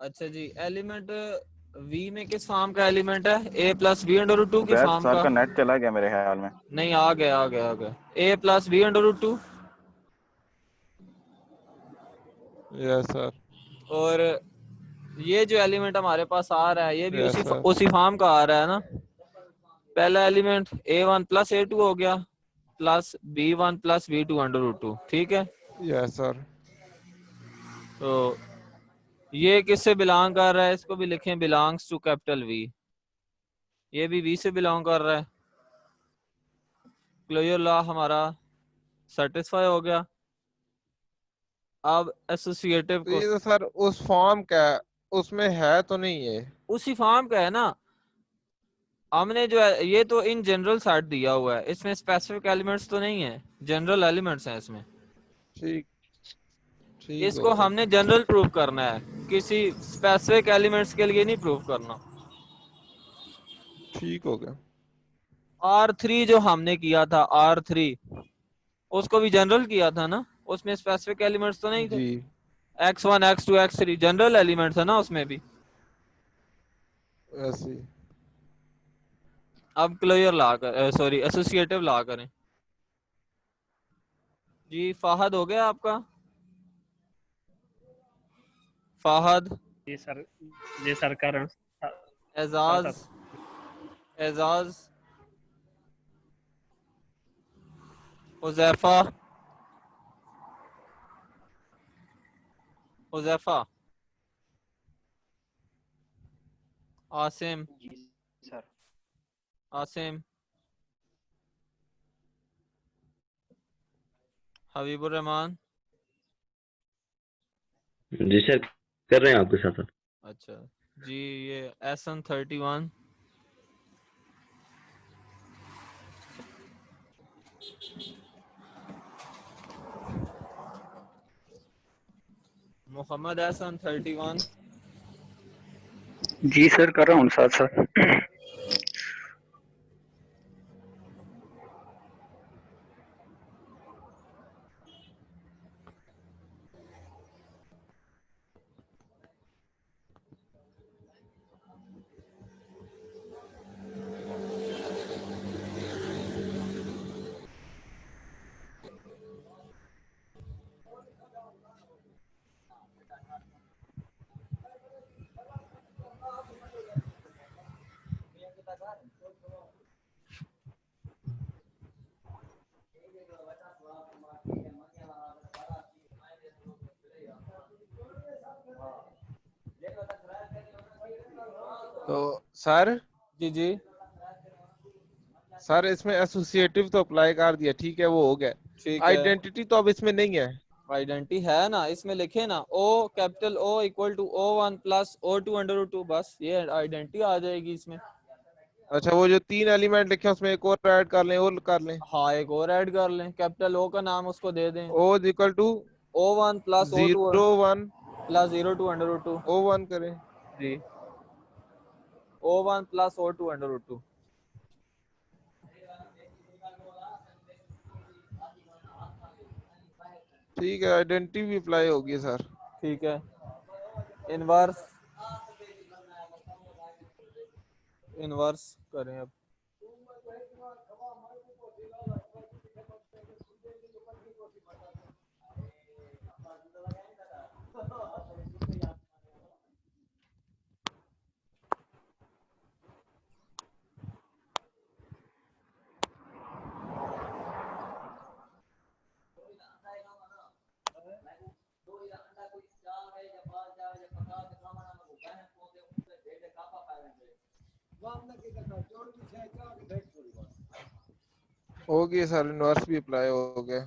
अच्छा जी, element v में किस फॉर्म का एलिमेंट है? a plus v under root two की फॉर्म सर का? का नेट चला गया मेरे ख्याल में। नहीं, आ गया a plus v under root two. Yes sir. और ये जो एलिमेंट हमारे पास आ रहा है ये भी यस सर। उसी फॉर्म का आ रहा है ना। पहला एलिमेंट a1 प्लस a2 हो गया plus b1 plus v2 under root two, ठीक है। Yes sir. तो ये किससे बिलोंग कर रहा है? इसको भी लिखें बिलोंग्स टू कैपिटल वी। ये भी v से बिलोंग कर रहा है। क्लोजर लॉ हमारा सेटिस्फाई हो गया। अब एसोसिएटिव तो को ये तो सर उस फॉर्म का उसमें है तो नहीं है? उसी फॉर्म का है ना। हमने जो है ये तो इन जनरल सेट दिया हुआ है, इसमें स्पेसिफिक एलिमेंट्स तो नहीं है, जनरल एलिमेंट्स हैं इसमें। ठीक ठीक हो इसको गया हमने जनरल प्रूव करना है, किसी स्पेसिफिक एलिमेंट्स के लिए नहीं प्रूव करना। ठीक हो गया। R3 जो हमने किया था, R3 उसको भी जनरल किया था ना, उसमें स्पेसिफिक एलिमेंट्स तो नहीं थे। जी x1 x2 x3 general elements है ना उसमें भी। ऐसे ही। अब क्लोजर ला कर सॉरी एसोसिएटिव ला करें जी। फाहद हो गया आपका? फाहद, जी सर कर रहा हूं। एजाज, सर एजाज, हुजैफा, हुजैफा, आसिम, जी सर। आसिम, हबीबुर रहमान। जी सर कर रहे हैं आपके साथ साथ। अच्छा जी, ये SN31, मोहम्मद SN31, जी सर कर रहा हूँ साथ साथ। तो सर जी जी सर इसमें एसोसिएटिव तो अप्लाई कर दिया, ठीक है वो हो गया। ठीक है। आइडेंटिटी तो अब इसमें नहीं है। आइडेंटिटी है ना, इसमें लिखे ना O capital O equal to O1 plus O2 under root two, बस ये आइडेंटिटी आ जाएगी इसमें। अच्छा वो जो 3 एलिमेंट लिखे हैं उसमें एक और ऐड कर लें और कर लें। हाँ, एक और ऐड कर लें, कैपिटल O का नाम उसको दे दें O equal to O1 plus O2 01 plus 02 under root two. O1 करें। जी, O1 plus O2 under root two. ठीक है, आइडेंटिटी भी अप्लाई होगी सर। ठीक है। इनवर्स, इनवर्स करें अब। हो गया सर, इनवर्स भी अप्लाई हो गया।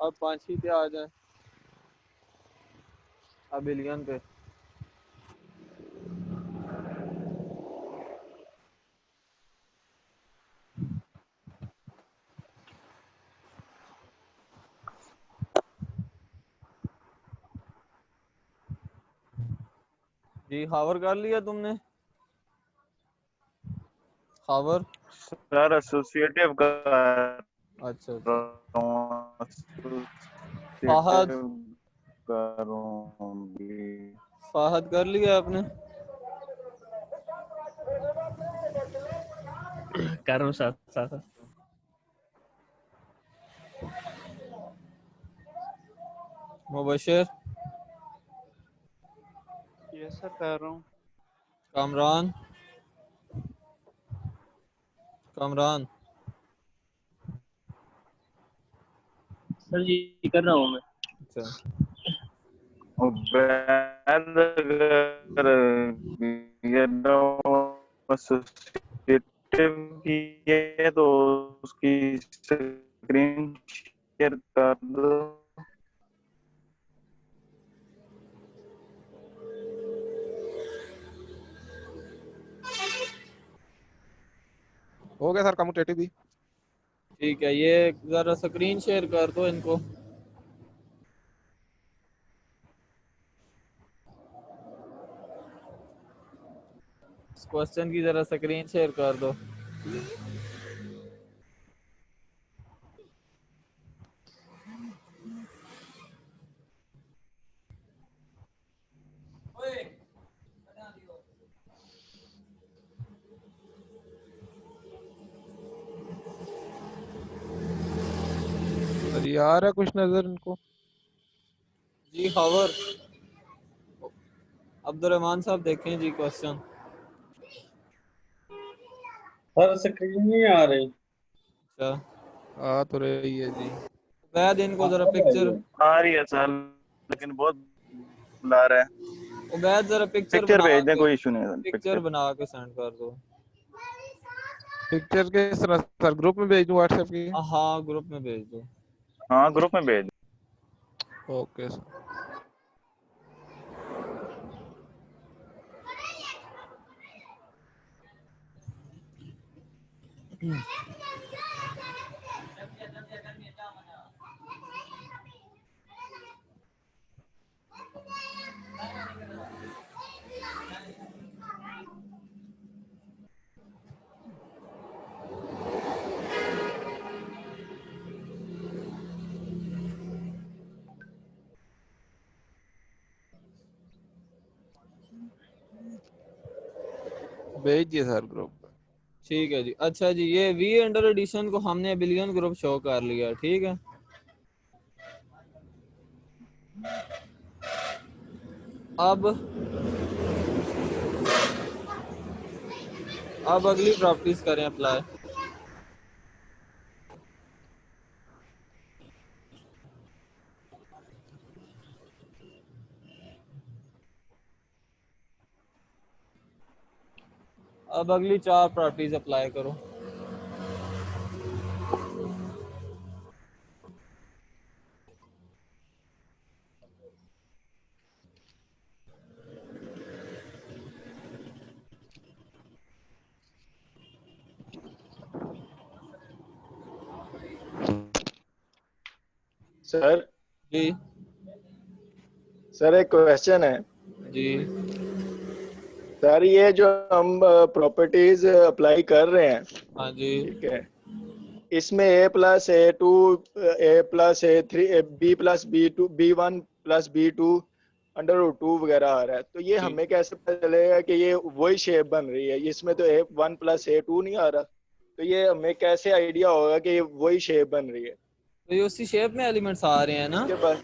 अब 5 ही पे आ जाए, अब एलियन पे। जी हावर कर लिया तुमने? हावर, सर एसोसिएटिव का अच्छा अच्छा। फाहद, करूंगी। फाहद कर लिया आपने? कर रहा हूँ साथ साथ। मुबशिर, ये सर कर रहा हूँ। कामरान, कामरान, सर जी कर रहा हूँ मैं। अच्छा उबैद अगर ये एसोसिएटिव की है तो उसकी स्क्रीन शेयर कर दो। हो गया सर कम्यूटेटिव भी। ठीक है, ये जरा स्क्रीन शेयर कर दो इनको। इस क्वेश्चन की जरा स्क्रीन शेयर कर दो। सर ये आ रहा है कुछ नजर इनको? जी हावर अब्दुर्रहमान साहब देखें जी क्वेश्चन। सर स्क्रीन नहीं आ रही। अच्छा आ तो रही है जी। उबैद, इनको जरा आपको क्या पिक्चर, है? आ रही है सर लेकिन बहुत बुला रहा है। उबैद जरा पिक्चर पिक्चर बना भेज दें, के, कोई इशू नहीं है सर। पिक्चर बना के सेंड कर दो। पिक्चर के सर ग्रुप में भेज दूं व्हाट्सएप की? हाँ ग्रुप में भेज दो। हाँ ग्रुप में भेज दो। Okay sir. भेज दिए सर ग्रुप। ठीक है जी। अच्छा जी, ये वी अंडर एडिशन को हमने बिलियन ग्रुप शो कर लिया, ठीक है। अब अगली प्रॉपर्टीज करें अप्लाई। अब अगली 4 प्रॉपर्टीज अप्लाई करो। सर जी सर एक क्वेश्चन है जी सर। ये जो हम प्रॉपर्टीज अप्लाई कर रहे हैं, हाँ जी ठीक है, इसमें A+A2 A+A3 B+B2 B1+B2 √2 वगैरह आ रहा है, तो ये जी। हमें कैसे पता चलेगा कि ये वही शेप बन रही है? इसमें तो A1+A2 नहीं आ रहा, तो ये हमें कैसे आइडिया होगा कि ये वही शेप बन रही है? तो ये उसी शेप में एलिमेंट्स आ रहे हैं ना, इसके बाद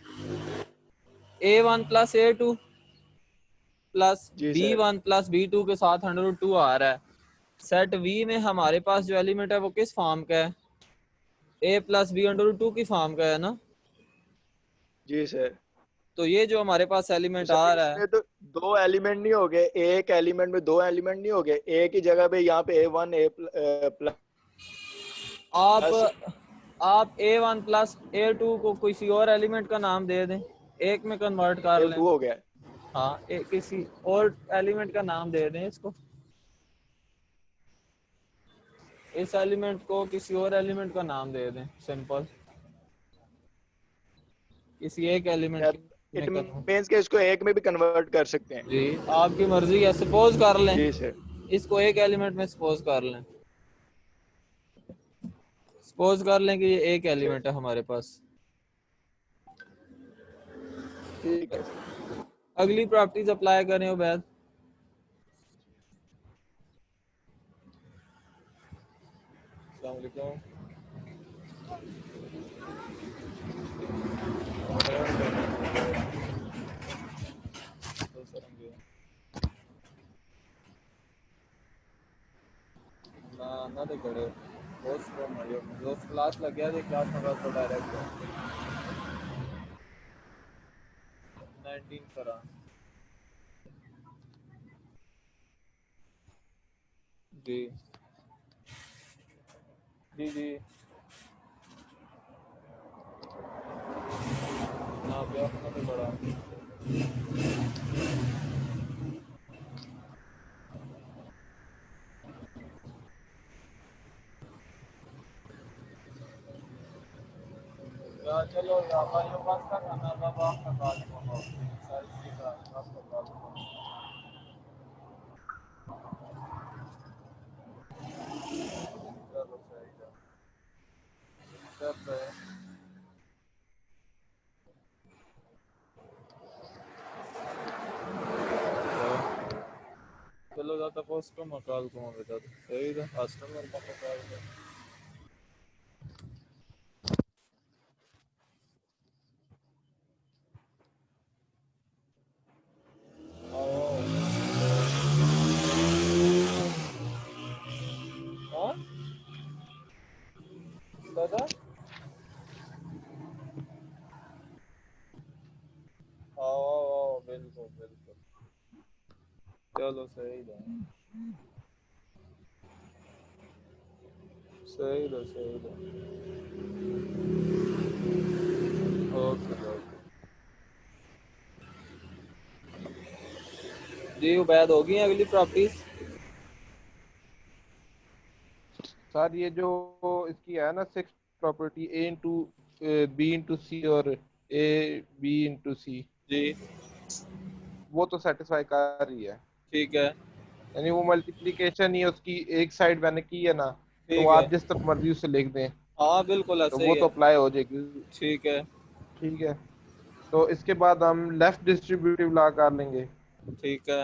A1+A2 प्लस जी सर। B1+B2 के साथ 102 आ रहा है। सेट V में हमारे पास जो एलिमेंट है वो किस फॉर्म का है? A+B√2 की फॉर्म का है ना। जी सर। तो ये जो हमारे पास तो एलिमेंट सर आ रहा है, इसमें तो दो एलिमेंट नहीं हो गए, एक एलिमेंट में दो एलिमेंट नहीं हो गए, एक ही जगह पे यहाँ पे A1 A+, आप A1+A2 को किसी और एलिमेंट का नाम दे दें, एक में कन्वर्ट कर लें। A2 हो गया। हाँ, किसी और एलिमेंट का नाम दे दें इसको, इस एलिमेंट को किसी और एलिमेंट का नाम दे दें, सिंपल। किसी एक एलिमेंट में इट कन्वर्ट। मींस के इसको एक में भी कन्वर्ट कर सकते हैं। जी आपकी मर्जी है। सपोज कर लें, जी सर। इसको एक एलिमेंट में सपोज कर लें, सपोज कर लें कि ये एक सर एलिमेंट है हमारे पास। ठीक है सर। अगली प्रॉपर्टीज अप्लाई करें उबैद। अस्सलाम वालेकुम। ना तो करे दोस्त क्लास लग गया क्लास में तो डायरेक्ट 19 करा जी जी जी ना ब्याह तो बड़ा या चलो या भाई बस का खाना बाबा का बात को सारी चीज़ आपको बात चलो सही है सब है चलो ज़्यादा पोस्ट को मकाल को बता दो सही है कस्टमर का मकाल को हाँ दादा आओ बिल्कुल बिल्कुल चलो सही है सही है ओके ओके जी उबैद होगी अगली प्रॉपर्टीज सर ये जो इसकी है ना 6 property A into B into C और A B इंटू सी जी वो तो सेटिस्फाई कर रही है ठीक है यानी वो मल्टीप्लिकेशन ही उसकी एक साइड मैंने की है ना तो ठीक है आप जिस तरफ मर्जी उसे लिख दें हाँ बिल्कुल तो सही वो है तो अप्लाई हो जाएगी। ठीक है ठीक है तो इसके बाद हम लेफ्ट डिस्ट्रीब्यूटिव ला कर लेंगे ठीक है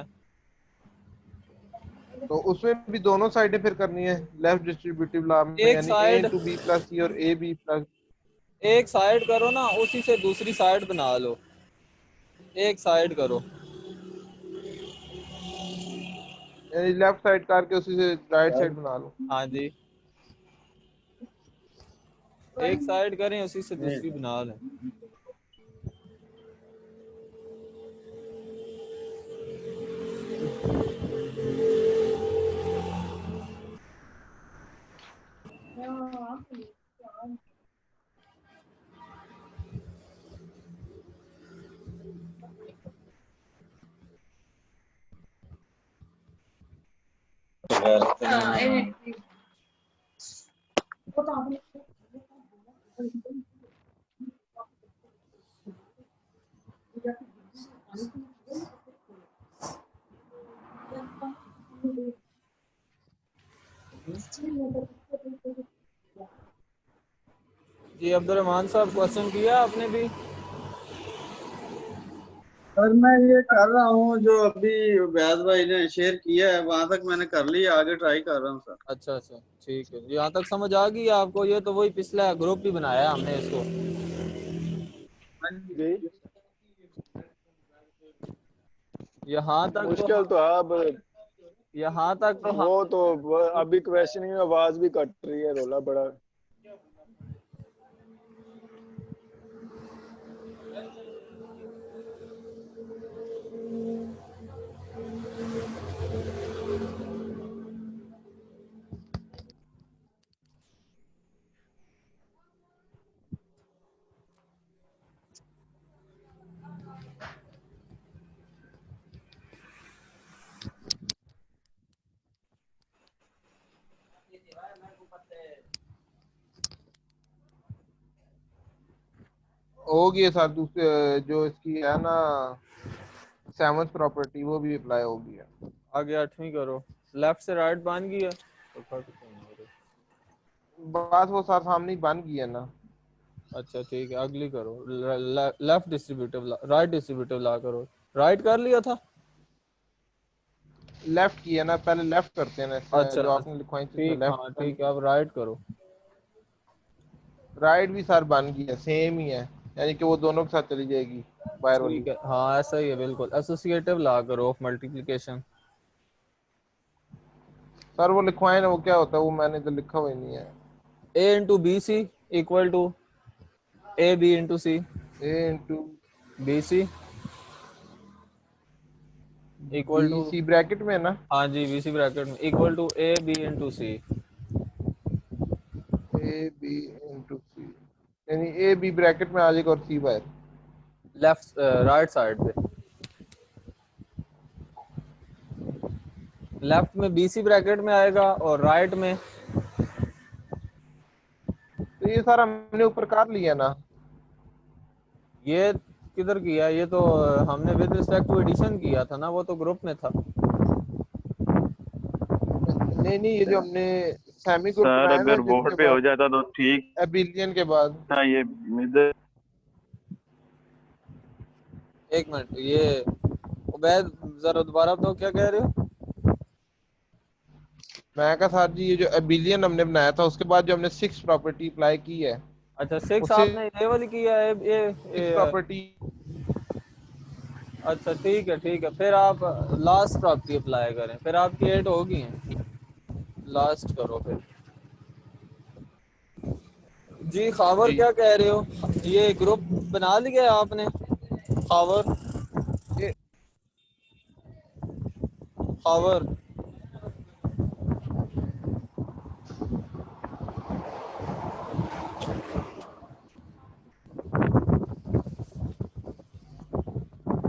तो उसमें भी दोनों साइडें फिर करनी है लेफ्ट डिस्ट्रीब्यूटिव ला में एक यानी A side into B plus C और A B प्लस एक साइड करो ना उसी से दूसरी साइड बना लो एक साइड करो यानी लेफ्ट साइड करके उसी से राइट साइड बना लो। हाँ जी एक साइड करें उसी से दूसरी बना लें जी अब्दुलरहमान साहब क्वेश्चन किया आपने भी सर मैं ये कर रहा हूँ जो अभी बैद भाई ने शेयर किया है वहां तक मैंने कर लिया आगे ट्राई कर रहा हूँ सर। अच्छा अच्छा ठीक है यहाँ तक समझ आ गई आपको ये तो वही पिछला ग्रुप ही बनाया है हमने इसको जी यहाँ तक मुश्किल तो है अब यहाँ तक तो वो तो अभी क्वेश्चनिंग में आवाज भी कट रही है रोला बड़ा होगी सर दूसरे जो इसकी है ना 7th प्रॉपर्टी वो भी अप्लाई होगी है। आगे 8वीं करो लेफ्ट से राइट बन गई है तो कट क्यों हो रही? बात वो सर सामने ही बन गई है ना। अच्छा ठीक है अगली करो left distributive right distributive law करो राइट कर लिया था? लेफ्ट किया ना, पहले लेफ्ट करते हैं ना इसमें, अच्छा जो आपने लिखवाई थी ठीक, हाँ लेफ्ट। ठीक है, अब राइट करो। राइट भी सर बन गई है, सेम ही है, यानी कि वो दोनों के साथ चली जाएगी बाहर वाली। ठीक है, हाँ ऐसा ही है बिल्कुल। एसोसिएटिव ला करो ऑफ मल्टीप्लिकेशन। सर वो लिखवाए ना, वो क्या होता है, वो मैंने तो लिखा हुआ ही नहीं है। A into B C equal to A B into C. A into B C equal B to, C bracket में है ना, हाँ जी बी सी ब्रैकेट में, equal to A B into C. A B into C, यानी A B bracket में आ जाएगा और सी बाहर। लेफ्ट राइट साइड पे, लेफ्ट में बी सी ब्रैकेट में आएगा और राइट में। तो ये सारा हमने ऊपर कर लिया ना। ये किधर किया? ये तो हमने विद रिस्पेक्ट टू एडिशन किया था ना, वो तो ग्रुप में था। नहीं नहीं, ये जो हमने सेमी ग्रुप सर बनाया ना अगर जिसके बोर्ड पे हो बाद जाता तो ठीक एबिलियन के बाद। था। ये इधर एक मिनट, ये उबैद जरा दोबारा तो क्या कह रहे हो? मैं कहा सर जी, ये जो एबिलियन हमने बनाया था उसके बाद जो हमने 6 प्रॉपर्टी अप्लाई की है, अच्छा 6 उससे आपने ये वाली किया है, 6 प्रॉपर्टी। अच्छा ठीक है ठीक है, फिर आप लास्ट प्रॉपर्टी अप्लाई करें, फिर आपकी 8 होगी हैं। लास्ट करो फिर। जी खावर जी क्या कह रहे हो? ये ग्रुप बना लिया है आपने खावर? ये खावर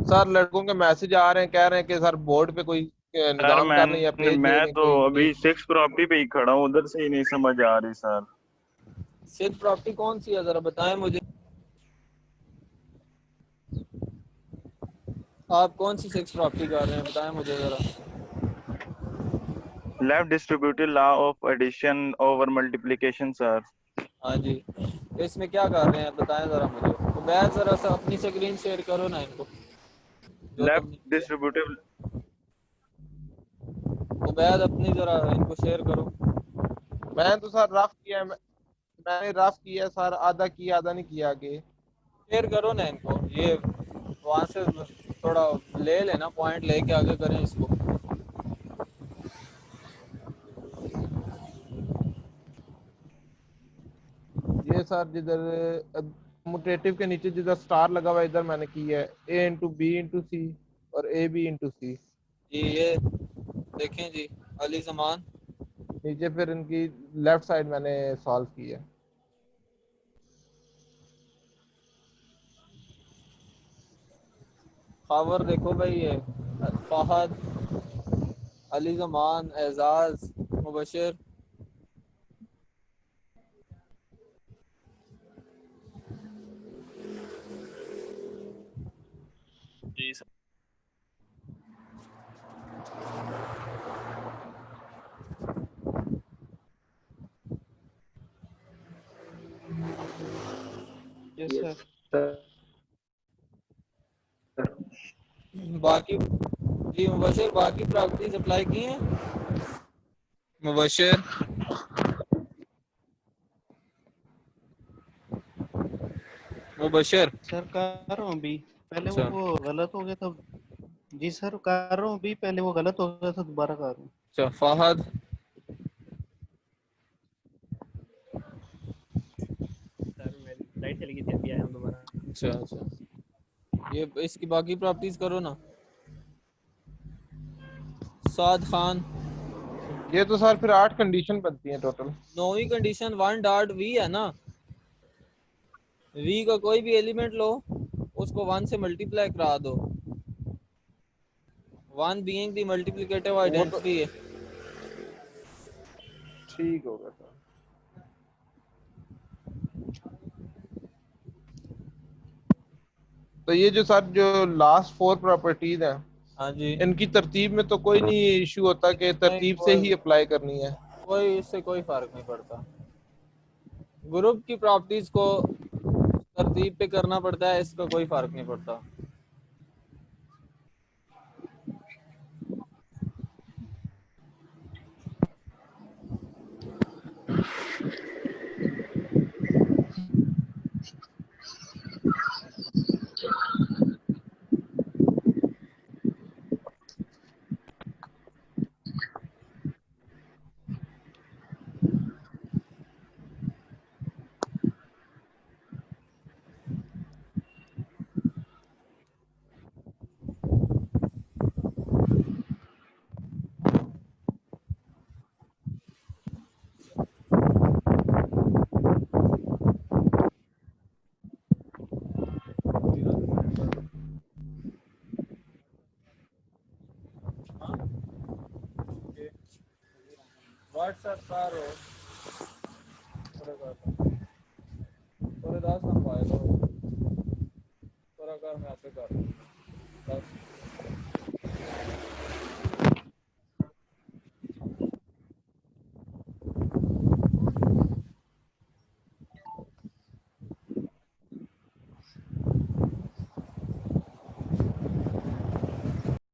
सर लड़कों के मैसेज आ रहे हैं, कह रहे हैं कि सर बोर्ड पे कोई सर निजाम कर रहे हैं या पेज दे मैं रहे हैं तो कोई अभी लिंक। 6 प्रॉपर्टी पे ही खड़ा हूँ, उधर से ही नहीं समझ आ रही सर। सिर्फ प्रॉपर्टी कौन सी है, जरा बताएं मुझे। आप कौन सी 6 प्रॉपर्टी कर रहे हैं, बताएं मुझे जरा। Left distributed law of addition over multiplication sir. हाँ जी, तो इसमें क्या कर रहे हैं बताएं जरा मुझे। तो मैं जरा सा अपनी स्क्रीन शेयर करो ना इनको, जो लेफ्ट तुमने। डिस्ट्रीब्यूटिव उबैद अपनी जरा इनको शेयर करो। मैंने तो सर रफ किया है, मैंने रफ किया है सर, आधा किया आधा नहीं किया आगे। शेयर करो ना इनको, ये वहाँ से थोड़ा ले लेना, पॉइंट लेके आगे करें इसको। ये सर जिधर कम्यूटेटिव के नीचे जिधर स्टार लगा हुआ है, इधर मैंने किया है A into B into C और ए बी इंटू सी। जी ये देखें जी, अली जमान। नीचे फिर इनकी लेफ्ट साइड मैंने सॉल्व की है। खावर देखो भाई, ये फहद, अली जमान, एजाज, मुबशिर। जी सर। Yes sir. बाकी जी मुबशिर, बाकी प्रॉपर्टीज अप्लाई की हैं मुबशिर? मुबशिर सर कर रहा हूँ अभी, पहले अच्छा वो गलत हो गया था। जी सर कर रहा हूँ अभी, पहले वो गलत हो गया था, दोबारा कर रहा हूँ। अच्छा फहद। सर मेरी लाइट चली गई थी, अभी आया हूँ दोबारा। अच्छा अच्छा, ये इसकी बाकी प्रॉपर्टीज करो ना। साद खान, ये तो सर फिर 8 कंडीशन बनती हैं टोटल। 9वीं कंडीशन 1 डॉट वी है ना। वी का कोई भी एलिमेंट लो, उसको 1 से मल्टीप्लाई करा दो, 1 बीइंग द मल्टीप्लिकेटिव वो तो आइडेंटिटी है। ठीक हो गया सर। तो ये जो सर जो लास्ट 4 प्रॉपर्टीज हैं, हाँ जी, इनकी तरतीब में तो कोई नहीं इशू होता कि नहीं तरतीब से ही अप्लाई करनी है। कोई इससे कोई फर्क नहीं पड़ता। ग्रुप की प्रॉपर्टीज को तरतीब पे करना पड़ता है, इसका कोई फर्क नहीं पड़ता। WhatsApp करो पूरे 10 हम पाए लो पूरा कर मैं आपसे कर